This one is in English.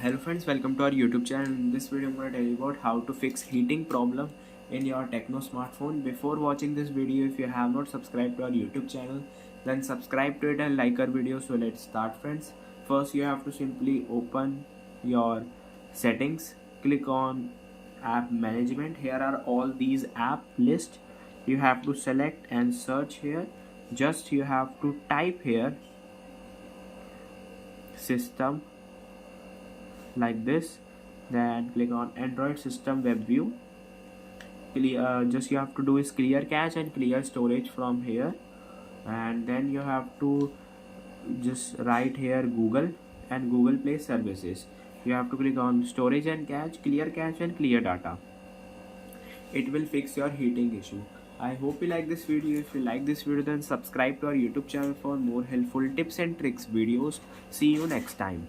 Hello friends, welcome to our YouTube channel. In this video I'm going to tell you about how to fix heating problem in your Tecno smartphone. Before watching this video, if you have not subscribed to our YouTube channel, then subscribe to it and like our video. So let's start friends. First you have to simply open your settings, click on app management. Here are all these app list. You have to select and search here. Just you have to type here system like this, then click on Android system web view. Just you have to do is clear cache and clear storage from here, and then you have to just write here Google and Google Play services. You have to click on storage and cache and clear data. It will fix your heating issue. I hope you like this video. If you like this video, then subscribe to our YouTube channel for more helpful tips and tricks videos. See you next time.